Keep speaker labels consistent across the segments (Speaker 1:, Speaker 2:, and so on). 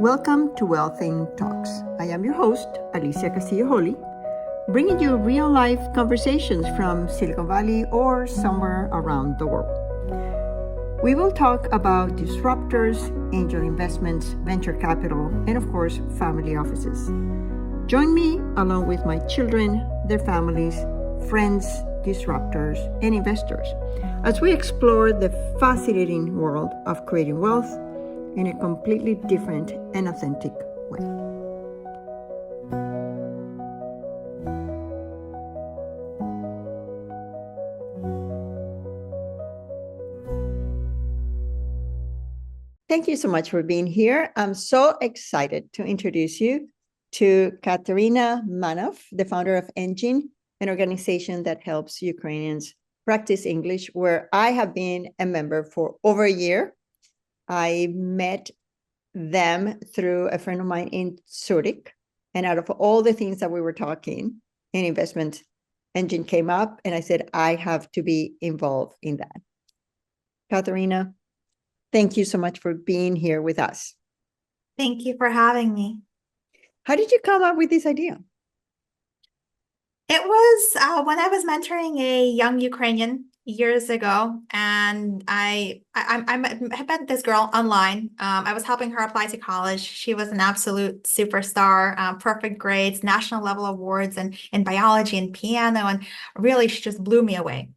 Speaker 1: Welcome to Wealthing Talks. I am your host, Alicia Castillo Holley, bringing you real-life conversations from Silicon Valley or somewhere around the world. We will talk about disruptors, angel investments, venture capital, and of course, family offices. Join me along with my children, their families, friends, disruptors, and investors as we explore the fascinating world of creating wealth in a completely different and authentic way. Thank you so much for being here. I'm so excited to introduce you to Katerina Manoff, the founder of ENGin, an organization that helps Ukrainians practice English, where I have been a member for over a year. I met them through a friend of mine in Zurich, and out of all the things that we were talking in investment, ENGin came up, and I said, I have to be involved in that. Katerina, thank you so much for being here with us.
Speaker 2: Thank you for having me.
Speaker 1: How did you come up with this idea?
Speaker 2: It was when I was mentoring a young Ukrainian years ago, and I met this girl online. I was helping her apply to college. She was an absolute superstar, perfect grades, national level awards in biology and piano, and really she just blew me away.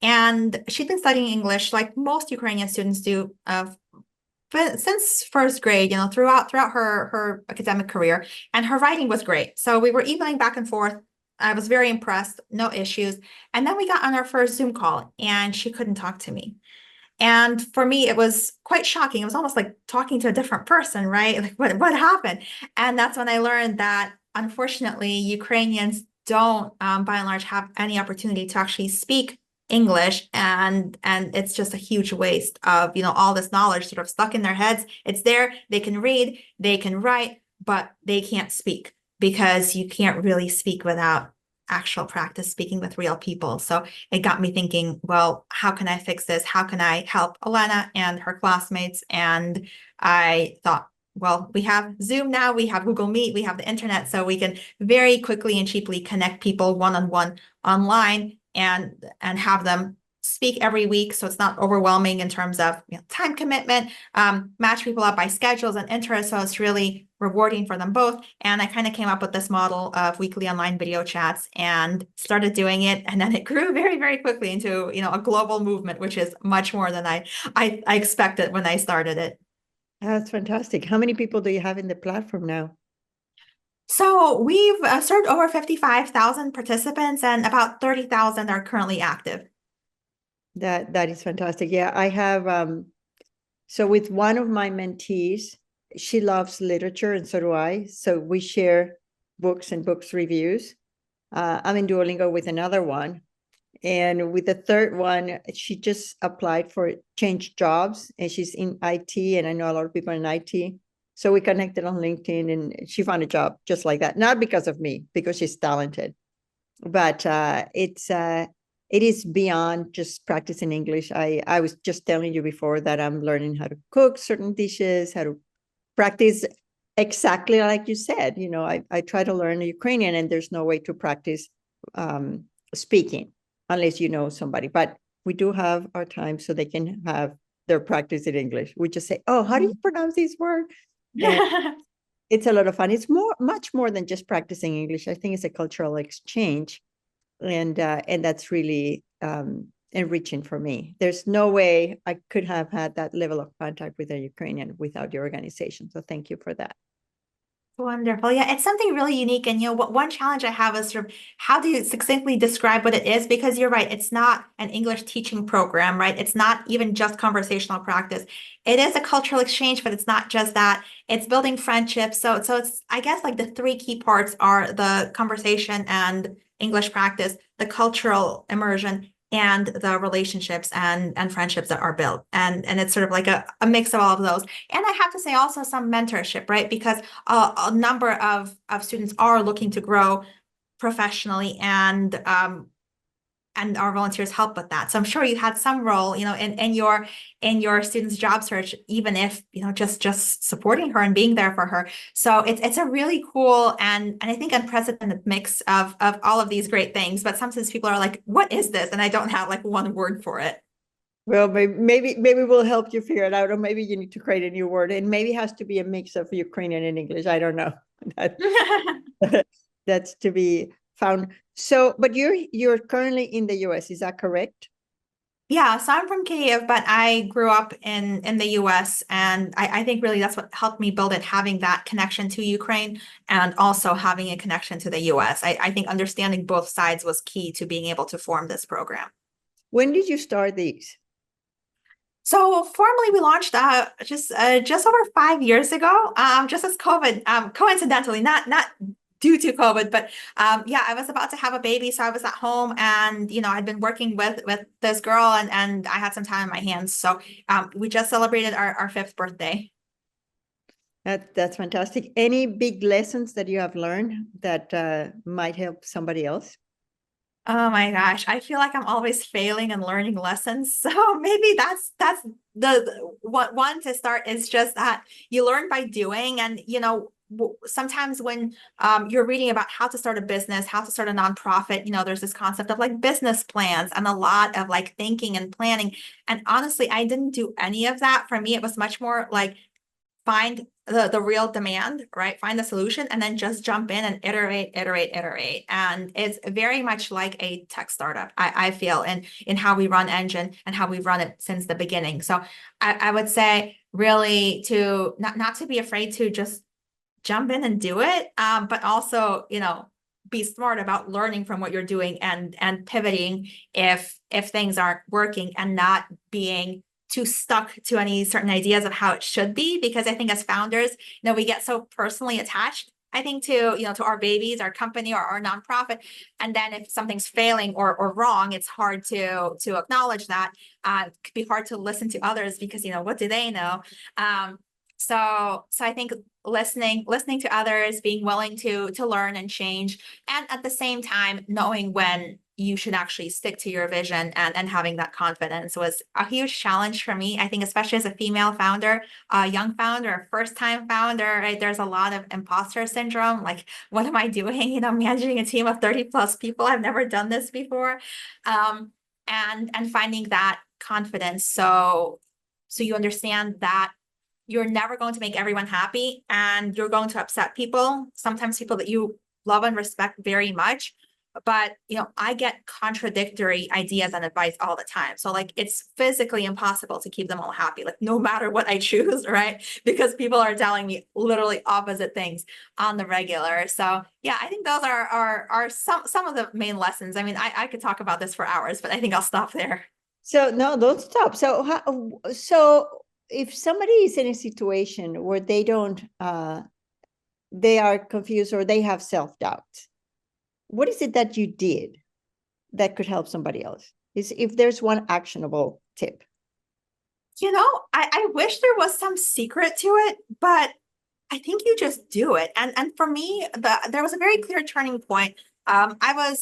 Speaker 2: And she'd been studying English like most Ukrainian students do but since first grade, throughout her academic career, and her writing was great. So we were emailing back and forth. I was very impressed, no issues. And then we got on our first Zoom call and she couldn't talk to me. And for me, it was quite shocking. It was almost like talking to a different person, right? Like what happened? And that's when I learned that unfortunately, Ukrainians don't, by and large, have any opportunity to actually speak English, and it's just a huge waste of all this knowledge sort of stuck in their heads. It's there, they can read, they can write, but they can't speak, because you can't really speak without actual practice speaking with real people. So it got me thinking, well, how can I fix this? How can I help Elena and her classmates? And I thought, well, we have Zoom now, we have Google Meet, we have the internet, so we can very quickly and cheaply connect people one-on-one online and have them speak every week, so it's not overwhelming in terms of time commitment, match people up by schedules and interests, so it's really rewarding for them both. And I kind of came up with this model of weekly online video chats and started doing it, and then it grew very, very quickly into a global movement, which is much more than I expected when I started it.
Speaker 1: That's fantastic. How many people do you have in the platform now?
Speaker 2: So we've served over 55,000 participants, and about 30,000 are currently active.
Speaker 1: That is fantastic. Yeah, I have, so with one of my mentees, she loves literature and so do I. So we share books and books reviews. I'm in Duolingo with another one. And with the third one, she just applied for change jobs, and she's in IT, and I know a lot of people in IT. So we connected on LinkedIn, and she found a job just like that. Not because of me, because she's talented, but it is beyond just practicing English. I was just telling you before that I'm learning how to cook certain dishes, how to practice exactly like you said. I try to learn Ukrainian, and there's no way to practice speaking unless you know somebody. But we do have our time so they can have their practice in English. We just say, oh, how do you pronounce this word? It's a lot of fun. It's much more than just practicing English. I think it's a cultural exchange, and that's really enriching for me. There's no way I could have had that level of contact with a Ukrainian without your organization. So thank you for that.
Speaker 2: Wonderful. Yeah, it's something really unique. And one challenge I have is sort of how do you succinctly describe what it is? Because you're right, it's not an English teaching program, right? It's not even just conversational practice. It is a cultural exchange, but it's not just that. It's building friendships. So it's, I guess, like the three key parts are the conversation and English practice, the cultural immersion, and the relationships and friendships that are built. And it's sort of like a mix of all of those. And I have to say also some mentorship, right? Because a number of students are looking to grow professionally, and and our volunteers help with that. So I'm sure you had some role, in your students' job search, even if, just supporting her and being there for her. So it's a really cool and I think unprecedented mix of all of these great things. But sometimes people are like, what is this? And I don't have like one word for it.
Speaker 1: Well, maybe we'll help you figure it out, or maybe you need to create a new word, and maybe it has to be a mix of Ukrainian and English. I don't know. That's to be found. So, but you're currently in the US, is that correct?
Speaker 2: Yeah, so I'm from Kyiv, but I grew up in the US, and I think really that's what helped me build it, having that connection to Ukraine and also having a connection to the US. I think understanding both sides was key to being able to form this program.
Speaker 1: When did you start these?
Speaker 2: So formally, we launched just over 5 years ago, just as COVID, coincidentally, not due to COVID, but yeah, I was about to have a baby, so I was at home, and I'd been working with this girl, and I had some time on my hands, so we just celebrated our fifth birthday.
Speaker 1: That's fantastic. Any big lessons that you have learned that might help somebody else?
Speaker 2: Oh my gosh, I feel like I'm always failing and learning lessons. So maybe that's the one to start is just that you learn by doing. And sometimes when you're reading about how to start a business, how to start a nonprofit, there's this concept of like business plans and a lot of like thinking and planning. And honestly, I didn't do any of that. For me, it was much more like find the real demand, right? Find the solution and then just jump in and iterate. And it's very much like a tech startup, I feel, in how we run ENGin and how we've run it since the beginning. So I would say really to not to be afraid to just jump in and do it, but also, be smart about learning from what you're doing and pivoting if things aren't working, and not being too stuck to any certain ideas of how it should be. Because I think as founders, we get so personally attached, I think, to our babies, our company, or our nonprofit. And then if something's failing or wrong, it's hard to acknowledge that. It could be hard to listen to others because, what do they know? So I think listening to others, being willing to learn and change, and at the same time knowing when you should actually stick to your vision, and having that confidence was a huge challenge for me. I think especially as a female founder, a young founder, first time founder, right? There's a lot of imposter syndrome. Like, what am I doing? Managing a team of 30 plus people. I've never done this before. And finding that confidence. So you understand that you're never going to make everyone happy, and you're going to upset people, sometimes people that you love and respect very much. But, I get contradictory ideas and advice all the time. So like, it's physically impossible to keep them all happy, like no matter what I choose, right? Because people are telling me literally opposite things on the regular. So yeah, I think those are some of the main lessons. I mean, I could talk about this for hours, but I think I'll stop there.
Speaker 1: So no, don't stop. So if somebody is in a situation where they don't, they are confused or they have self-doubt, what is it that you did that could help somebody else? Is if there's one actionable tip.
Speaker 2: I wish there was some secret to it, but I think you just do it. And for me, there was a very clear turning point. I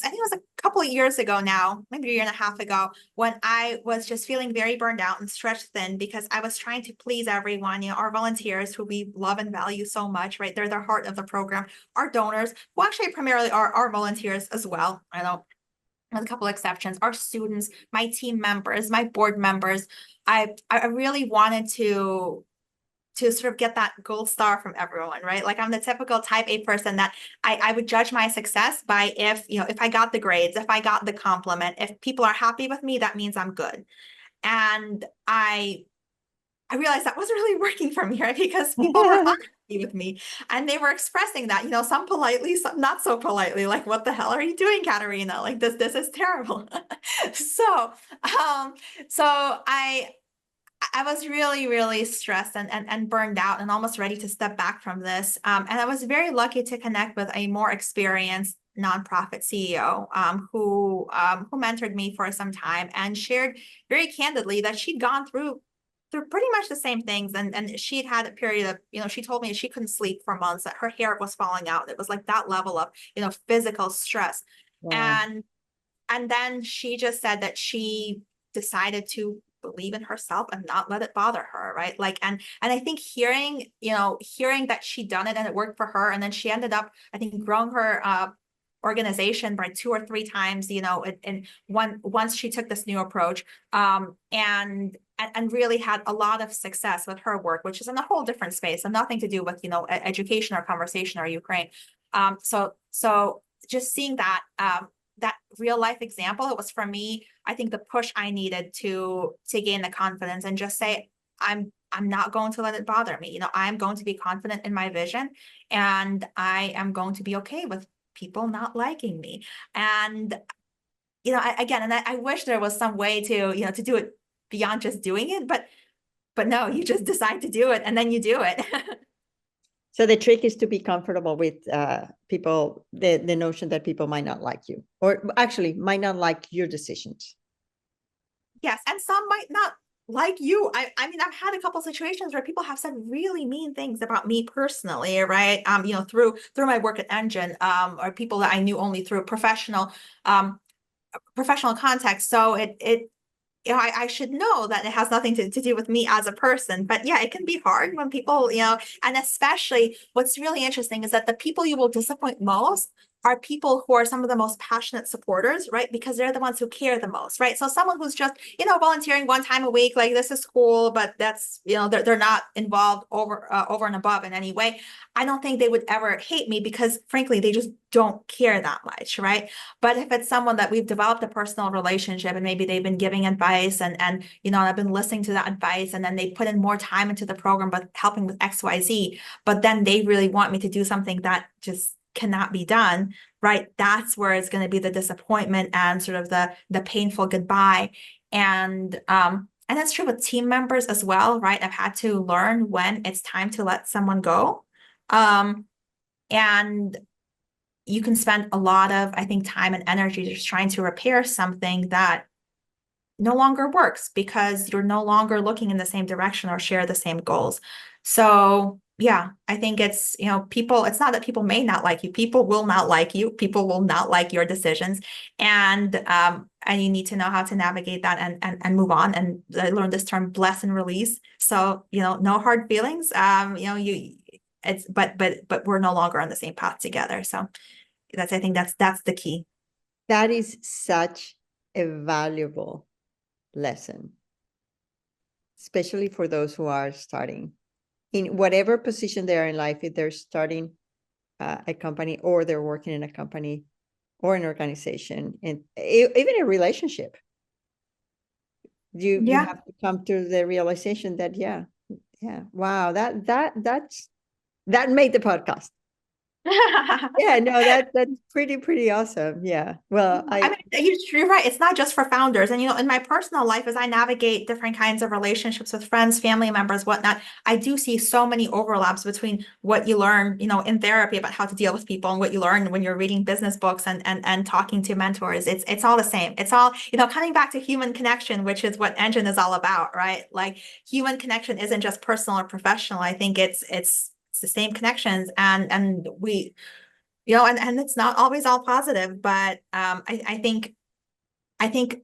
Speaker 2: think it was a couple of years ago now, maybe a year and a half ago, when I was just feeling very burned out and stretched thin because I was trying to please everyone, our volunteers who we love and value so much, right? They're the heart of the program, our donors, who actually primarily are our volunteers as well. I know with a couple of exceptions, our students, my team members, my board members. I really wanted to sort of get that gold star from everyone, right? Like, I'm the typical type A person that I would judge my success by if I got the grades, if I got the compliment, if people are happy with me, that means I'm good. And I realized that wasn't really working for me, right? Because people were unhappy with me, and they were expressing that, some politely, some not so politely, like, what the hell are you doing, Katerina? Like, this is terrible. So, so I was really, really stressed and burned out and almost ready to step back from this. And I was very lucky to connect with a more experienced nonprofit CEO, who mentored me for some time and shared very candidly that she'd gone through pretty much the same things. And she'd had a period of, she told me she couldn't sleep for months, that her hair was falling out. It was like that level of, physical stress.
Speaker 1: Wow.
Speaker 2: And And then she just said that she decided to believe in herself and not let it bother her, right? Like, and I think hearing, hearing that she done it and it worked for her, and then she ended up, I think, growing her organization by 2 or 3 times, and once she took this new approach, and really had a lot of success with her work, which is in a whole different space and nothing to do with, education or conversation or Ukraine. So just seeing that, that real life example, it was for me, I think, the push I needed to gain the confidence and just say, I'm not going to let it bother me. I'm going to be confident in my vision, and I am going to be okay with people not liking me. And, I wish there was some way to, to do it beyond just doing it, but no, you just decide to do it and then you do it.
Speaker 1: So the trick is to be comfortable with people, the notion that people might not like you, or actually might not like your decisions.
Speaker 2: Yes, and some might not like you. I mean, I've had a couple situations where people have said really mean things about me personally, right? Through my work at ENGin, or people that I knew only through professional context. So I should know that it has nothing to do with me as a person. But yeah, it can be hard when people, and especially what's really interesting is that the people you will disappoint most are people who are some of the most passionate supporters, right? Because they're the ones who care the most, right? So someone who's just, volunteering 1 time a week, like, this is cool, but that's, they're not involved over and above in any way. I don't think they would ever hate me because, frankly, they just don't care that much, right? But if it's someone that we've developed a personal relationship and maybe they've been giving advice and I've been listening to that advice, and then they put in more time into the program, but helping with XYZ, but then they really want me to do something that just cannot be done, right? That's where it's going to be the disappointment and sort of the painful goodbye. And that's true with team members as well, right? I've had to learn when it's time to let someone go. And you can spend a lot of, I think, time and energy just trying to repair something that no longer works because you're no longer looking in the same direction or share the same goals. So yeah, I think it's, people, it's not that people may not like you. People will not like you. People will not like your decisions. And you need to know how to navigate that and move on. And I learned this term, bless and release. So, no hard feelings. But we're no longer on the same path together. So I think that's the key.
Speaker 1: That is such a valuable lesson, especially for those who are starting in whatever position they are in life. If they're starting a company, or they're working in a company or an organization, and even a relationship, you have to come to the realization that wow, that made the podcast. Yeah, no, that's pretty awesome. Yeah. Well,
Speaker 2: I mean, you're right. It's not just for founders. And, in my personal life, as I navigate different kinds of relationships with friends, family members, whatnot, I do see so many overlaps between what you learn, in therapy about how to deal with people and what you learn when you're reading business books and talking to mentors. It's all the same. It's all, coming back to human connection, which is what ENGin is all about, right? Like, human connection isn't just personal or professional. I think it's the same connections, and we, and it's not always all positive, but I think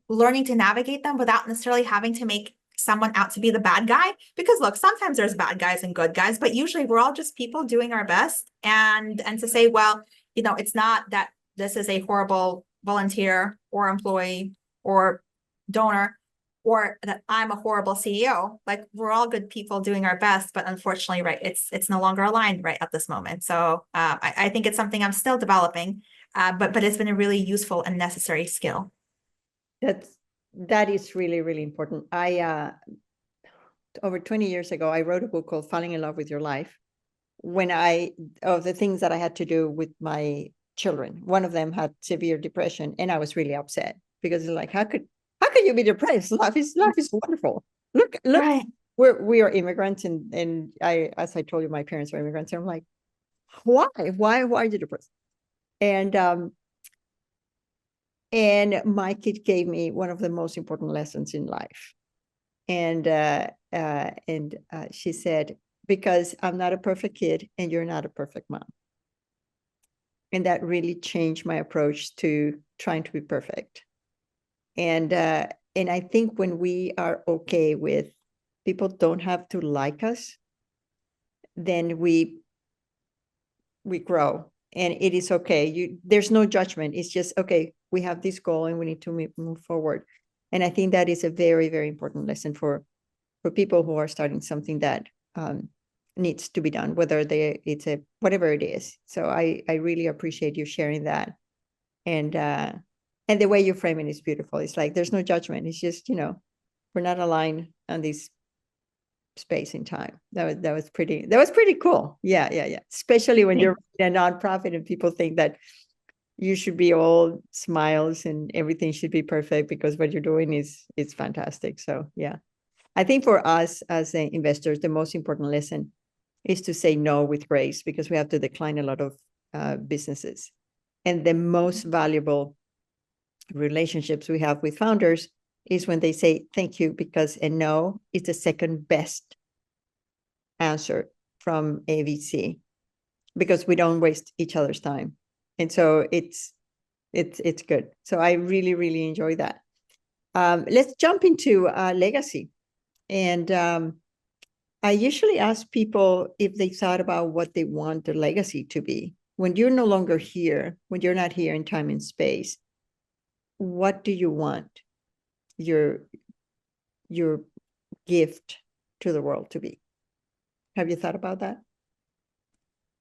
Speaker 2: learning to navigate them without necessarily having to make someone out to be the bad guy, because look, sometimes there's bad guys and good guys, but usually we're all just people doing our best, and to say, well, it's not that this is a horrible volunteer or employee or donor, or that I'm a horrible CEO. Like, we're all good people doing our best, but unfortunately, right, it's no longer aligned right at this moment. So I think it's something I'm still developing, but it's been a really useful and necessary skill.
Speaker 1: That is really, really important. I over 20 years ago, I wrote a book called Falling in Love with Your Life. Of the things that I had to do with my children, one of them had severe depression, and I was really upset because it's like, how could you be depressed? Life is wonderful. Look, right. We are immigrants, and as I told you, my parents are immigrants, and I'm like, why are you depressed? And my kid gave me one of the most important lessons in life, and she said, because I'm not a perfect kid and you're not a perfect mom. And that really changed my approach to trying to be perfect. And I think when we are okay with people don't have to like us, then we grow, and it is okay. There's no judgment. It's just, okay, we have this goal and we need to move forward. And I think that is a very, very important lesson for people who are starting something that needs to be done, whether it's a whatever it is. So I really appreciate you sharing that. And the way you frame it is beautiful. It's like there's no judgment. It's just, we're not aligned on this space and time. That was pretty cool. Yeah. Especially when you're a nonprofit and people think that you should be all smiles and everything should be perfect because what you're doing is fantastic. So yeah, I think for us as investors, the most important lesson is to say no with grace, because we have to decline a lot of businesses. And the most valuable relationships we have with founders is when they say thank you, because a no is the second best answer from a VC, because we don't waste each other's time. And so it's good. So I really, really enjoy that. Let's jump into legacy. And I usually ask people if they thought about what they want their legacy to be. When you're no longer here, when you're not here in time and space, what do you want your gift to the world to be? Have you thought about that?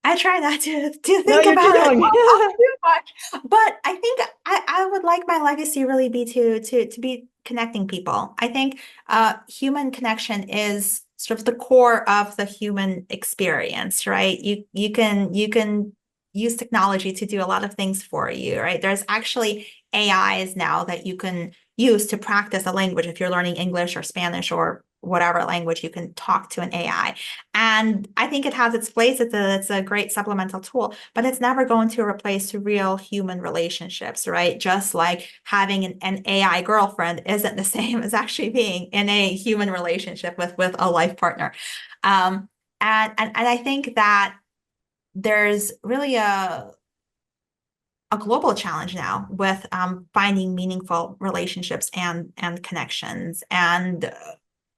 Speaker 2: I try not to think
Speaker 1: No, you're
Speaker 2: about
Speaker 1: too
Speaker 2: it
Speaker 1: young.
Speaker 2: too much, but I think I would like my legacy really be to be connecting people. I think human connection is sort of the core of the human experience, right? You can use technology to do a lot of things for you, right? There's actually AIs now that you can use to practice a language. If you're learning English or Spanish or whatever language, you can talk to an AI. And I think it has its place. It's a great supplemental tool, but it's never going to replace real human relationships, right? Just like having an AI girlfriend isn't the same as actually being in a human relationship with a life partner. And I think that there's really a global challenge now with finding meaningful relationships and connections. And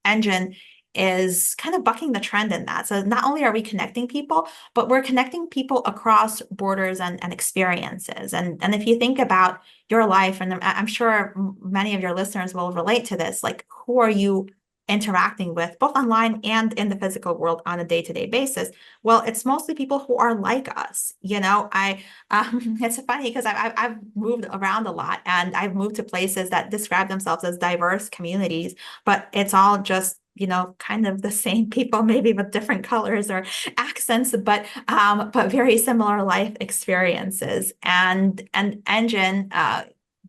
Speaker 2: ENGin is kind of bucking the trend in that. So not only are we connecting people, but we're connecting people across borders and experiences. And if you think about your life, and I'm sure many of your listeners will relate to this, like who are you interacting with both online and in the physical world on a day-to-day basis? Well, it's mostly people who are like us. It's funny because I've moved around a lot, and I've moved to places that describe themselves as diverse communities, but it's all just kind of the same people, maybe with different colors or accents, but very similar life experiences. And ENGin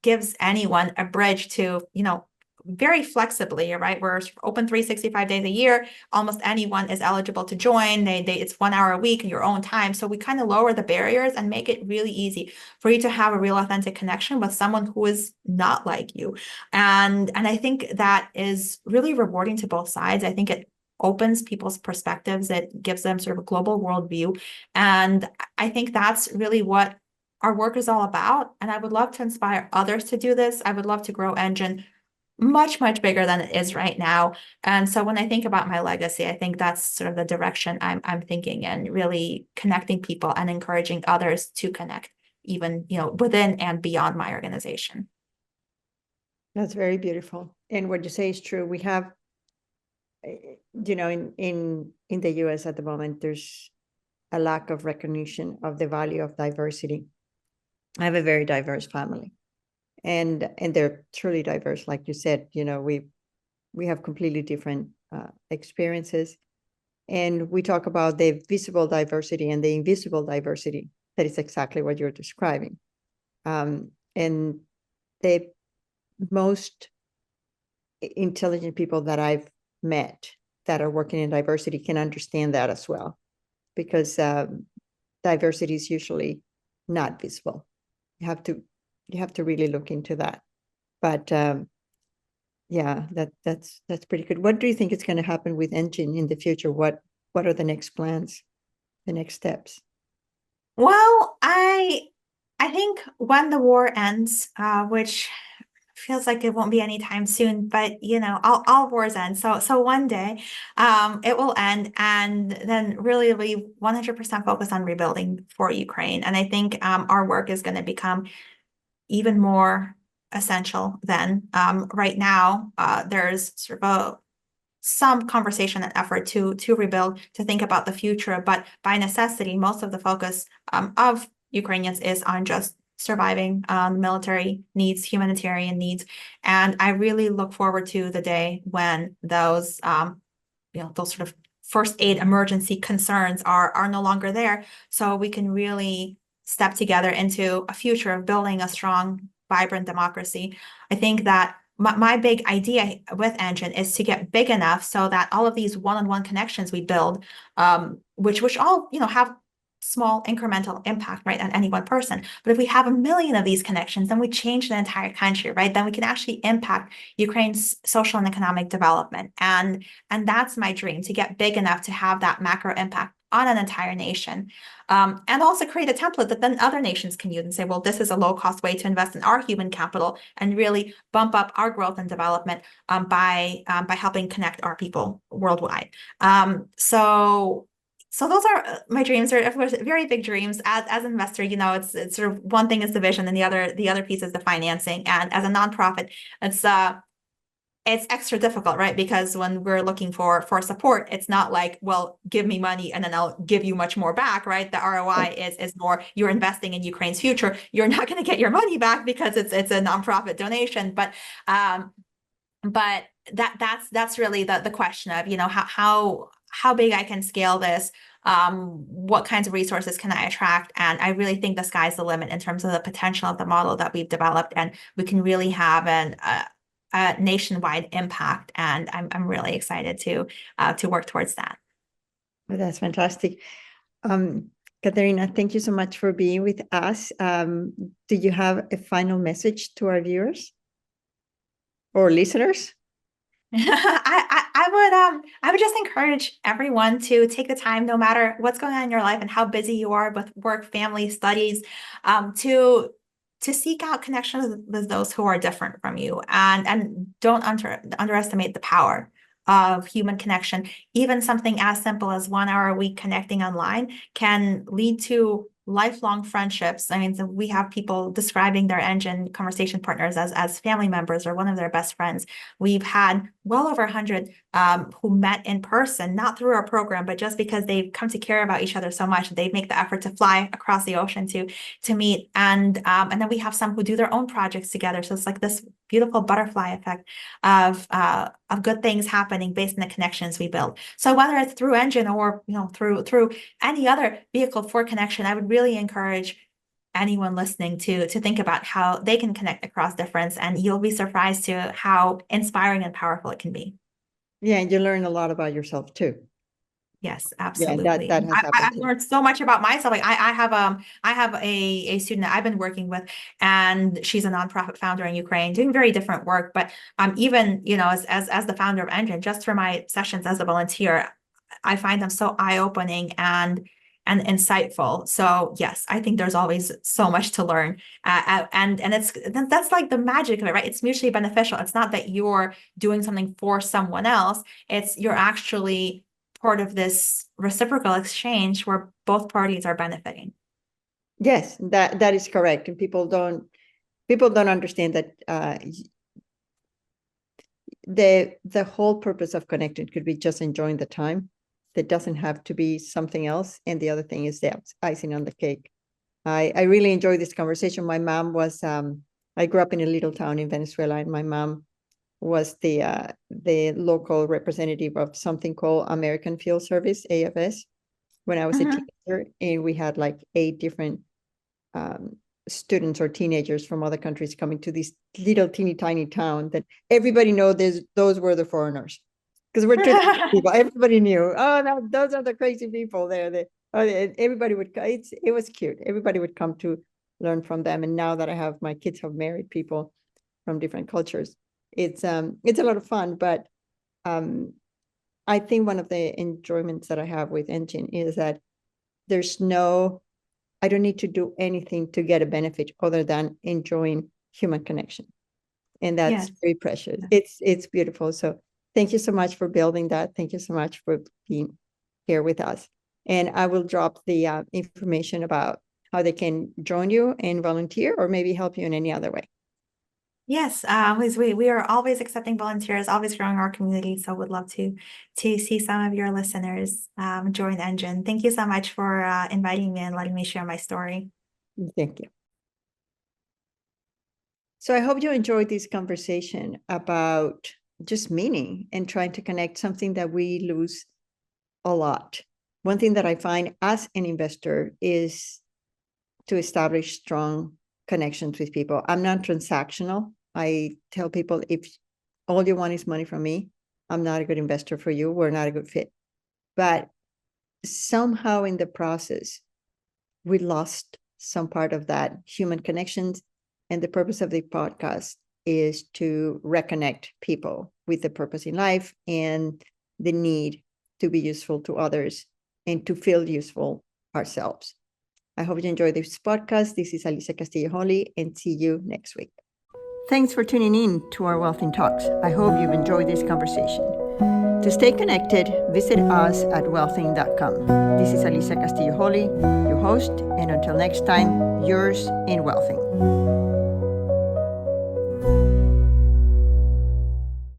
Speaker 2: gives anyone a bridge to very flexibly, right? We're open 365 days a year. Almost anyone is eligible to join. It's 1 hour a week in your own time. So we kind of lower the barriers and make it really easy for you to have a real authentic connection with someone who is not like you. And I think that is really rewarding to both sides. I think it opens people's perspectives. It gives them sort of a global worldview. And I think that's really what our work is all about. And I would love to inspire others to do this. I would love to grow ENGin much, much bigger than it is right now. And so when I think about my legacy, I think that's sort of the direction I'm thinking in, really connecting people and encouraging others to connect, even, within and beyond my organization.
Speaker 1: That's very beautiful. And what you say is true. We have, in the US at the moment, there's a lack of recognition of the value of diversity. I have a very diverse family. And they're truly diverse, like you said. We have completely different experiences, and we talk about the visible diversity and the invisible diversity. That is exactly what you're describing. And the most intelligent people that I've met that are working in diversity can understand that as well, because diversity is usually not visible. You have to really look into that. But yeah, that's pretty good. What do you think is going to happen with ENGin in the future? What are the next plans, the next steps?
Speaker 2: Well, I think when the war ends, which feels like it won't be anytime soon, but all wars end. So one day, it will end, and then really we 100% focus on rebuilding for Ukraine. And I think our work is going to become even more essential then. Right now, there's sort of some conversation and effort to rebuild, to think about the future, but by necessity, most of the focus of Ukrainians is on just surviving military needs, humanitarian needs. And I really look forward to the day when those those sort of first aid emergency concerns are no longer there. So we can really step together into a future of building a strong, vibrant democracy. I think that my big idea with ENGin is to get big enough so that all of these one-on-one connections we build, which all have small incremental impact, right, on any one person. But if we have 1 million of these connections, then we change the entire country, right? Then we can actually impact Ukraine's social and economic development. And that's my dream, to get big enough to have that macro impact on an entire nation. And also create a template that then other nations can use and say, well, this is a low-cost way to invest in our human capital and really bump up our growth and development by helping connect our people worldwide. So those are my dreams. Are of course very big dreams. As an investor, it's sort of one thing is the vision, and the other piece is the financing. And as a nonprofit, it's extra difficult, right? Because when we're looking for support, it's not like, well, give me money and then I'll give you much more back, right? The ROI is more, you're investing in Ukraine's future. You're not going to get your money back because it's a nonprofit donation, but that's really the question of how big I can scale this, what kinds of resources can I attract, and I really think the sky's the limit in terms of the potential of the model that we've developed, and we can really have a nationwide impact, and I'm really excited to work towards that.
Speaker 1: Well, that's fantastic. Katerina, thank you so much for being with us. Do you have a final message to our viewers or listeners?
Speaker 2: I would just encourage everyone to take the time, no matter what's going on in your life and how busy you are with work, family, studies, to seek out connections with those who are different from you, and don't underestimate the power of human connection. Even something as simple as 1 hour a week connecting online can lead to lifelong friendships. I mean, so we have people describing their ENGin conversation partners as family members or one of their best friends. We've had well over 100 who met in person, not through our program, but just because they've come to care about each other so much, they make the effort to fly across the ocean to meet. And then we have some who do their own projects together. So it's like this beautiful butterfly effect of good things happening based on the connections we build. So whether it's through ENGin or through any other vehicle for connection, I would really encourage anyone listening to think about how they can connect across difference, and you'll be surprised to how inspiring and powerful it can be.
Speaker 1: Yeah, and you learn a lot about yourself too.
Speaker 2: Yes, absolutely.
Speaker 1: Yeah, that has happened
Speaker 2: I've learned so much about myself. Like I have a student that I've been working with, and she's a nonprofit founder in Ukraine, doing very different work. But even as the founder of ENGin, just for my sessions as a volunteer, I find them so eye-opening and insightful. So yes, I think there's always so much to learn, and that's like the magic of it, right? It's mutually beneficial. It's not that you're doing something for someone else. It's you're actually part of this reciprocal exchange where both parties are benefiting.
Speaker 1: Yes, that is correct. And people don't understand that the whole purpose of connecting could be just enjoying the time. That doesn't have to be something else. And the other thing is the icing on the cake. I really enjoyed this conversation. My mom was I grew up in a little town in Venezuela, and my mom was the local representative of something called American Field Service, AFS, when I was a teenager, and we had like 8 different students or teenagers from other countries coming to this little teeny tiny town that everybody knows those were the foreigners, because we're people. Everybody knew. Oh, no, those are the crazy people there. Everybody would. It was cute. Everybody would come to learn from them. And now that my kids have married people from different cultures, it's a lot of fun. But I think one of the enjoyments that I have with ENGin is that I don't need to do anything to get a benefit other than enjoying human connection. And that's
Speaker 2: Yes.
Speaker 1: very precious. It's beautiful. So thank you so much for building that. Thank you so much for being here with us. And I will drop the information about how they can join you and volunteer or maybe help you in any other way.
Speaker 2: Yes, we are always accepting volunteers, always growing our community. So would love to see some of your listeners join ENGin. Thank you so much for inviting me and letting me share my story.
Speaker 1: Thank you. So I hope you enjoyed this conversation about just meaning and trying to connect something that we lose a lot. One thing that I find as an investor is to establish strong connections with people. I'm not transactional. I tell people, if all you want is money from me, I'm not a good investor for you. We're not a good fit. But somehow in the process, we lost some part of that human connections. And the purpose of the podcast is to reconnect people with the purpose in life and the need to be useful to others and to feel useful ourselves. I hope you enjoyed this podcast. This is Alicia Castillo Holley, and see you next week. Thanks for tuning in to our Wealth in Talks. I hope you've enjoyed this conversation. To stay connected, visit us at wealthing.com. This is Alicia Castillo Holley, your host, and until next time, yours in Wealthing.